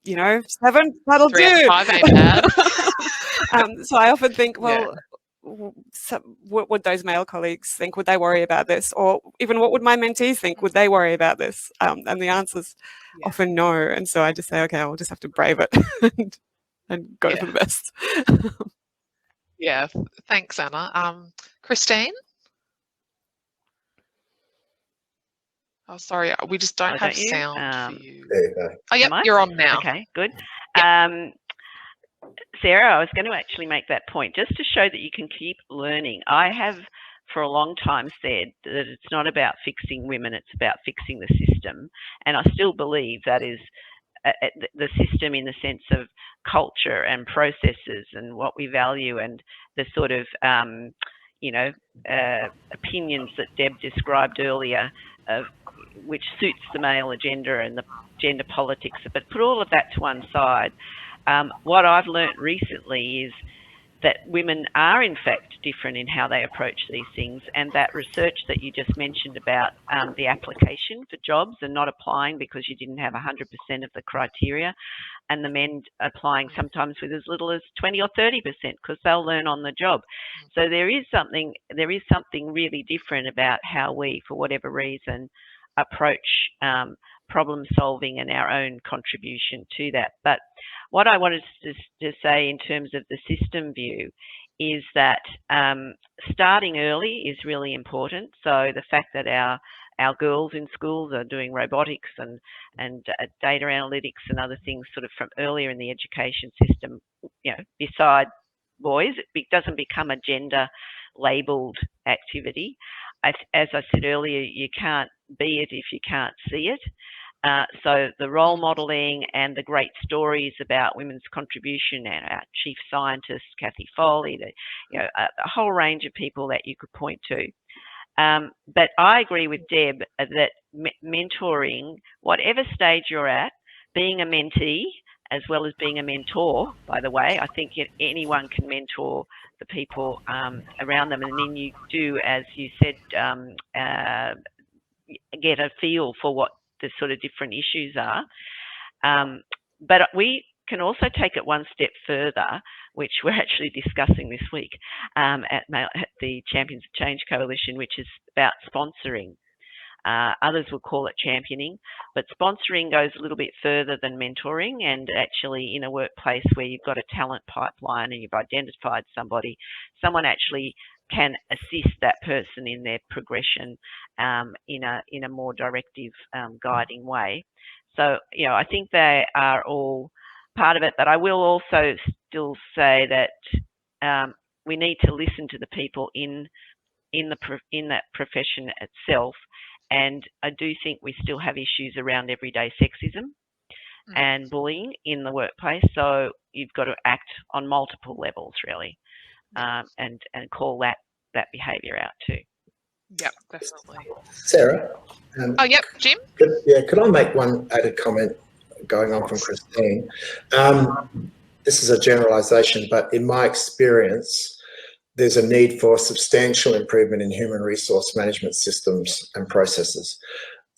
you know, 7, that'll 3 do. out of 5 ain't bad. So I often think, well, what would those male colleagues think? Would they worry about this? Or even what would my mentees think? Would they worry about this? And the answer's often no. And so I just say, okay, I'll just have to brave it and go for the best. Yeah, thanks, Anna. Christine? Oh, sorry, we just don't have sound for you. There you go. Oh, yep, you're on now. Okay, good. Yep. Sarah, I was going to actually make that point just to show that you can keep learning. I have for a long time said that it's not about fixing women, it's about fixing the system. And I still believe that is the system in the sense of culture and processes and what we value and the sort of, you know, opinions that Deb described earlier, which suits the male agenda and the gender politics. But put all of that to one side. What I've learnt recently is that women are in fact different in how they approach these things, and that research that you just mentioned about the application for jobs and not applying because you didn't have 100% of the criteria, and the men applying sometimes with as little as 20 or 30% because they'll learn on the job. So there is something really different about how we, for whatever reason, approach problem solving and our own contribution to that. But what I wanted to say in terms of the system view is that starting early is really important. So the fact that our girls in schools are doing robotics and data analytics and other things sort of from earlier in the education system, you know, beside boys, it doesn't become a gender labelled activity. As I said earlier, you can't be it if you can't see it. So the role modelling and the great stories about women's contribution, and our chief scientist, Kathy Foley, you know, a whole range of people that you could point to. But I agree with Deb that mentoring, whatever stage you're at, being a mentee as well as being a mentor, by the way, I think anyone can mentor the people around them, and then you do, as you said, get a feel for what the sort of different issues are. But we can also take it one step further, which we're actually discussing this week at the Champions of Change Coalition, which is about sponsoring. Others will call it championing, but sponsoring goes a little bit further than mentoring, and actually in a workplace where you've got a talent pipeline and you've identified somebody, someone actually can assist that person in their progression in a more directive, guiding way. So, you know, I think they are all part of it, but I will also still say that we need to listen to the people in that profession itself. And I do think we still have issues around everyday sexism and bullying in the workplace. So you've got to act on multiple levels, really, and call that behaviour out too. Yep, definitely. Sarah? Oh, yep, Jim? Could I make one added comment going on from Christine? This is a generalisation, but in my experience, there's a need for substantial improvement in human resource management systems and processes.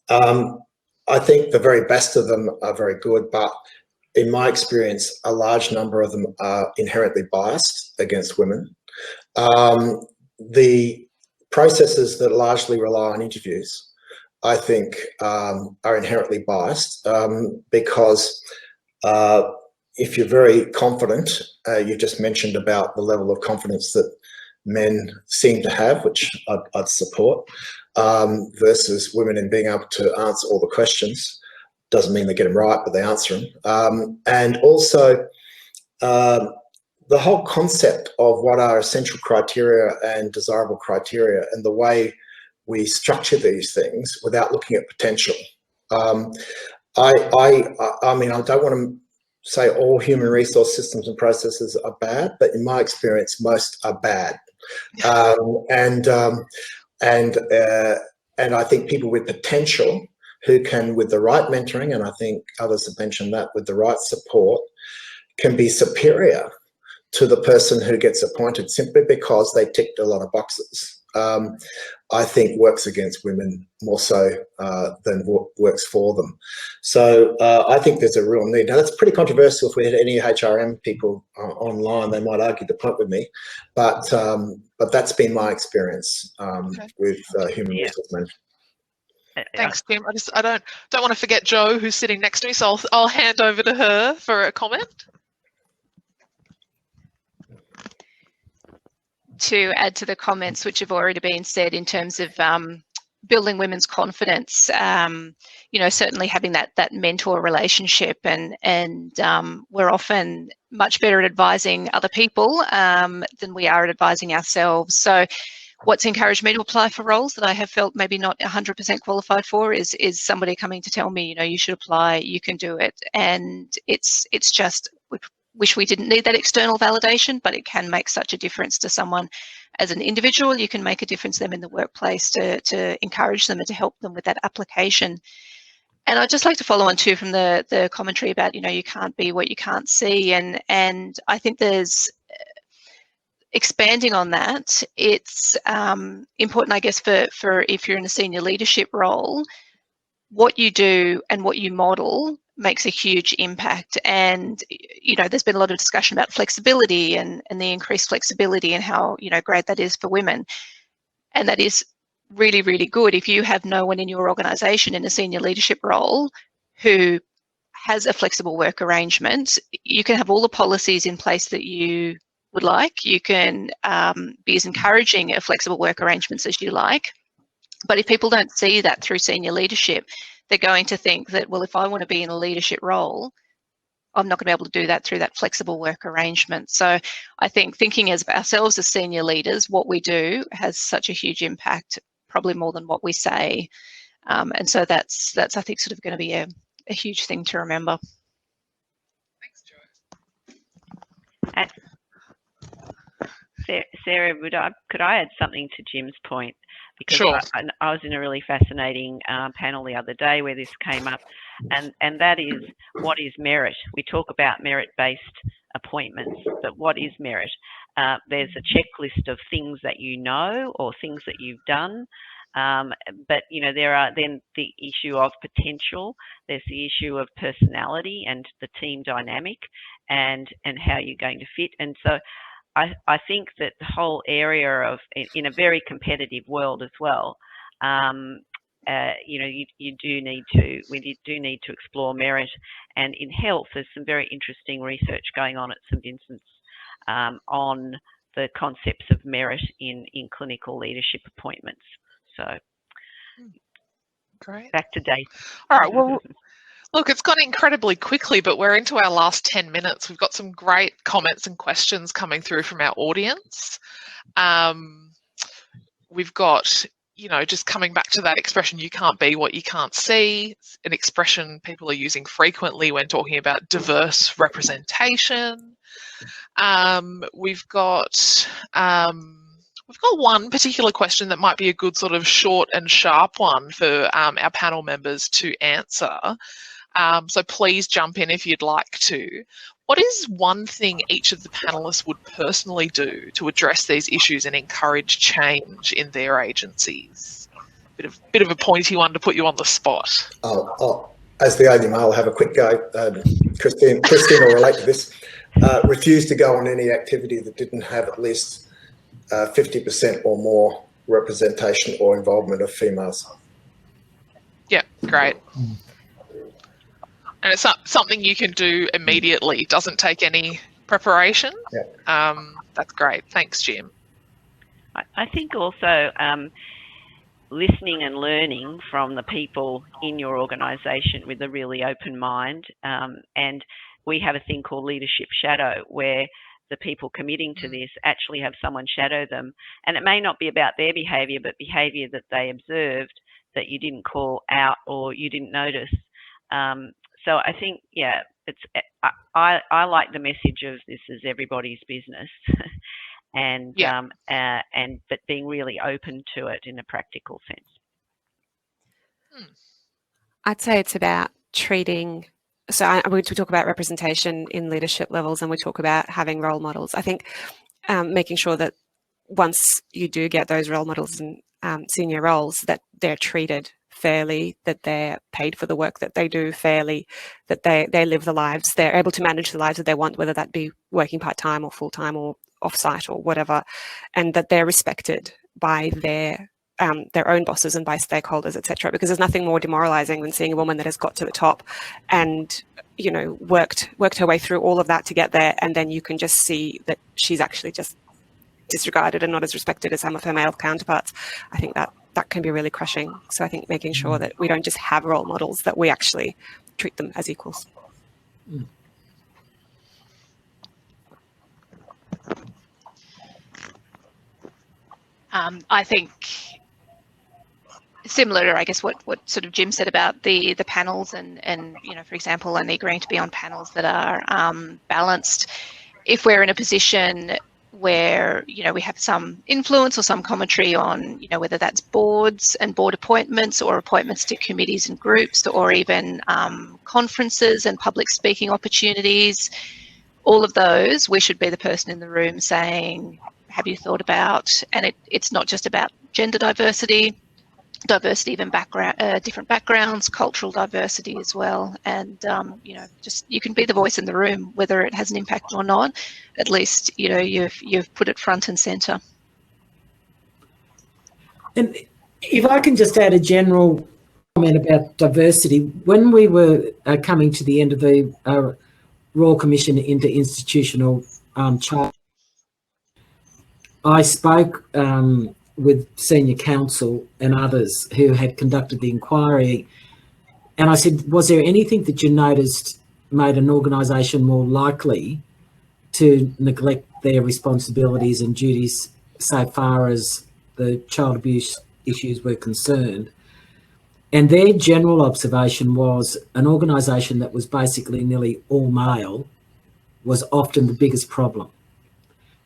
I think the very best of them are very good, but in my experience, a large number of them are inherently biased against women. The processes that largely rely on interviews, I think, are inherently biased because if you're very confident, you just mentioned about the level of confidence that men seem to have, which I'd support, versus women in being able to answer all the questions. Doesn't mean they get them right, but they answer them. And also, the whole concept of what are essential criteria and desirable criteria and the way we structure these things without looking at potential. I mean, I don't want to say all human resource systems and processes are bad, but in my experience, most are bad. And I think people with potential who can, with the right mentoring, and I think others have mentioned that, with the right support, can be superior to the person who gets appointed simply because they ticked a lot of boxes. I think works against women more so than works for them. So I think there's a real need. Now, that's pretty controversial. If we had any HRM people online, they might argue the point with me, but that's been my experience with human resource management. Thanks, Tim. I don't want to forget Jo, who's sitting next to me, so I'll hand over to her for a comment. To add to the comments which have already been said in terms of building women's confidence, you know, certainly having that mentor relationship, and we're often much better at advising other people than we are at advising ourselves. So what's encouraged me to apply for roles that I have felt maybe not 100% qualified for is somebody coming to tell me, you know, you should apply, you can do it. And it's just, we wish we didn't need that external validation, but it can make such a difference to someone as an individual. You can make a difference to them in the workplace to encourage them and to help them with that application. And I'd just like to follow on too from the commentary about, you know, you can't be what you can't see. And I think there's, expanding on that, it's important, I guess, for if you're in a senior leadership role, what you do and what you model makes a huge impact. And, you know, there's been a lot of discussion about flexibility and the increased flexibility and how, you know, great that is for women. And that is really, really good. If you have no one in your organisation in a senior leadership role who has a flexible work arrangement, you can have all the policies in place that you would like. You can be as encouraging of flexible work arrangements as you like. But if people don't see that through senior leadership, they're going to think that, well, if I want to be in a leadership role, I'm not going to be able to do that through that flexible work arrangement. So I think thinking as ourselves as senior leaders, what we do has such a huge impact, probably more than what we say. And so that's I think, sort of going to be a huge thing to remember. Thanks, Jo. Sarah, could I add something to Jim's point? Because sure. I was in a really fascinating panel the other day where this came up, and that is, what is merit? We talk about merit-based appointments, but what is merit? There's a checklist of things that you know or things that you've done, but, you know, there are then the issue of potential. There's the issue of personality and the team dynamic and how you're going to fit. And so I think that the whole area of, in a very competitive world as well, you know, we do need to explore merit. And in health, there's some very interesting research going on at St Vincent's on the concepts of merit in clinical leadership appointments. So, great. Back to Dave. All right. Well. Look, it's gone incredibly quickly, but we're into our last 10 minutes. We've got some great comments and questions coming through from our audience. We've got, you know, just coming back to that expression, you can't be what you can't see. It's an expression people are using frequently when talking about diverse representation. We've got one particular question that might be a good sort of short and sharp one for our panel members to answer. So please jump in if you'd like to. What is one thing each of the panelists would personally do to address these issues and encourage change in their agencies? Bit of a pointy one to put you on the spot. As the only male, I'll have a quick go. Christine will relate to this. Refuse to go on any activity that didn't have at least 50% or more representation or involvement of females. Yeah, great. And it's something you can do immediately. Doesn't take any preparation. Yeah. That's great. Thanks, Jim. I think also listening and learning from the people in your organisation with a really open mind, and we have a thing called leadership shadow, where the people committing to this actually have someone shadow them. And it may not be about their behaviour, but behaviour that they observed that you didn't call out or you didn't notice. So I think, yeah, I like the message of this is everybody's business, and but being really open to it in a practical sense. I'd say it's about treating. So we talk about representation in leadership levels, and we talk about having role models. I think making sure that once you do get those role models in senior roles, that they're treated fairly, that they're paid for the work that they do fairly, that they live the lives, they're able to manage the lives that they want, whether that be working part-time or full-time or off-site or whatever, and that they're respected by their own bosses and by stakeholders, etc. Because there's nothing more demoralizing than seeing a woman that has got to the top and, you know, worked her way through all of that to get there, and then you can just see that she's actually just disregarded and not as respected as some of her male counterparts. I think that can be really crushing. So I think making sure that we don't just have role models, that we actually treat them as equals. I think similar to, I guess, what sort of Jim said about the panels and you know, for example, only agreeing to be on panels that are balanced. If we're in a position where, you know, we have some influence or some commentary on, you know, whether that's boards and board appointments or appointments to committees and groups, or even conferences and public speaking opportunities, all of those, we should be the person in the room saying, have you thought about, and it's not just about gender diversity, even background, different backgrounds, cultural diversity as well. And, you know, just, you can be the voice in the room, whether it has an impact or not. At least, you know, you've put it front and centre. And if I can just add a general comment about diversity, when we were coming to the end of the Royal Commission into Institutional Charter, I spoke with senior counsel and others who had conducted the inquiry, and I said, was there anything that you noticed made an organisation more likely to neglect their responsibilities and duties so far as the child abuse issues were concerned? And their general observation was an organisation that was basically nearly all male was often the biggest problem.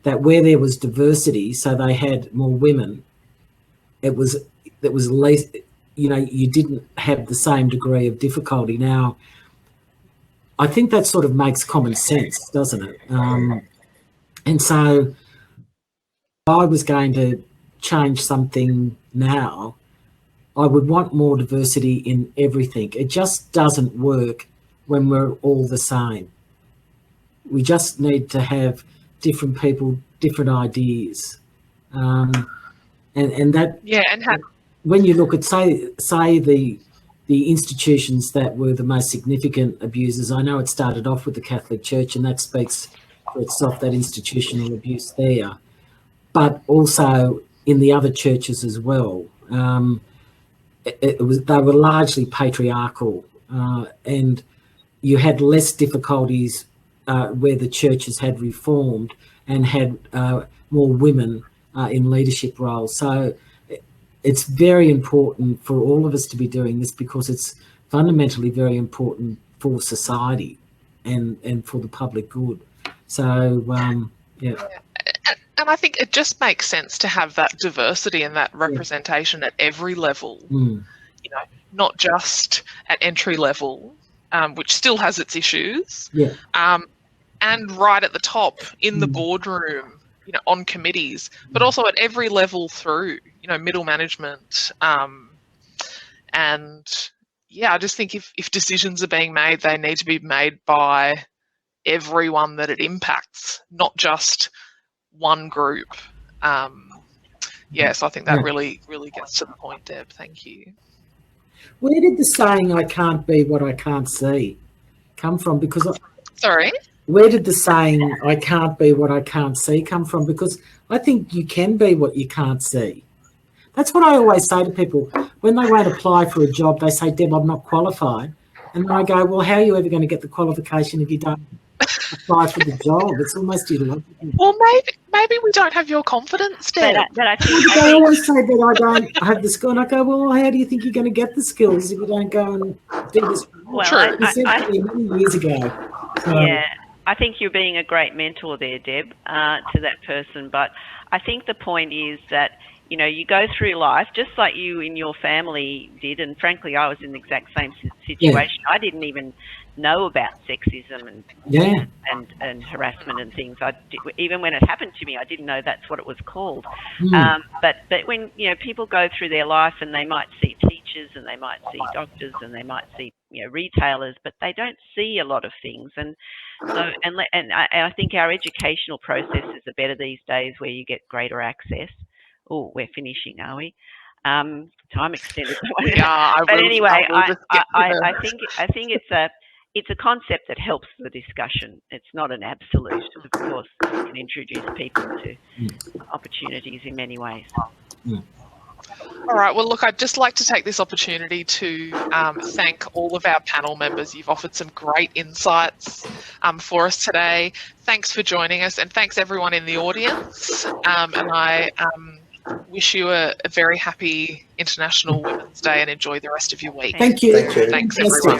That where there was diversity, so they had more women, it was less, you know, you didn't have the same degree of difficulty. Now, I think that sort of makes common sense, doesn't it? And so if I was going to change something now, I would want more diversity in everything. It just doesn't work when we're all the same. We just need to have different people, different ideas, and that. Yeah, and when you look at say the institutions that were the most significant abusers, I know it started off with the Catholic Church, and that speaks for itself, that institutional abuse there, but also in the other churches as well. They were largely patriarchal, and you had less difficulties where the churches had reformed and had more women in leadership roles. So it's very important for all of us to be doing this, because it's fundamentally very important for society and for the public good. So, yeah. And I think it just makes sense to have that diversity and that representation at every level, you know, not just at entry level, which still has its issues, and right at the top in the boardroom, you know, on committees, but also at every level through, you know, middle management. And yeah, I just think if decisions are being made, they need to be made by everyone that it impacts, not just one group. Yes, I think that really gets to the point, Deb. Thank you. Where did the saying "I can't be what I can't see" come from? Because sorry, where did the saying "I can't be what I can't see" come from? Because I think you can be what you can't see. That's what I always say to people when they won't apply for a job. They say, "Deb, I'm not qualified," And I go, well, how are you ever going to get the qualification if you don't apply for the job? It's almost illogical. Well, maybe we don't have your confidence, Deb. But I think, They always say that I don't have the skill, and I go, well, how do you think you're going to get the skills if you don't go and do this? well, True. You said to me many years ago. So, yeah, I think you're being a great mentor there, Deb, to that person. But I think the point is that, you know, you go through life just like you in your family did, and frankly, I was in the exact same situation. I didn't even know about sexism and harassment and things. Even when it happened to me, I didn't know that's what it was called. But when, you know, people go through their life and they might see teachers and they might see doctors and they might see, you know, retailers, but they don't see a lot of things. And so, and I think our educational processes are better these days, where you get greater access. Oh, we're finishing, are we? Time extended. Yeah, but anyway, I think it's a concept that helps the discussion. It's not an absolute. Of course, you can introduce people to opportunities in many ways. All right. Well, look, I'd just like to take this opportunity to thank all of our panel members. You've offered some great insights for us today. Thanks for joining us, and thanks everyone in the audience. And I wish you a very happy International Women's Day, and enjoy the rest of your week. thank you. Thank you. Thanks, everyone.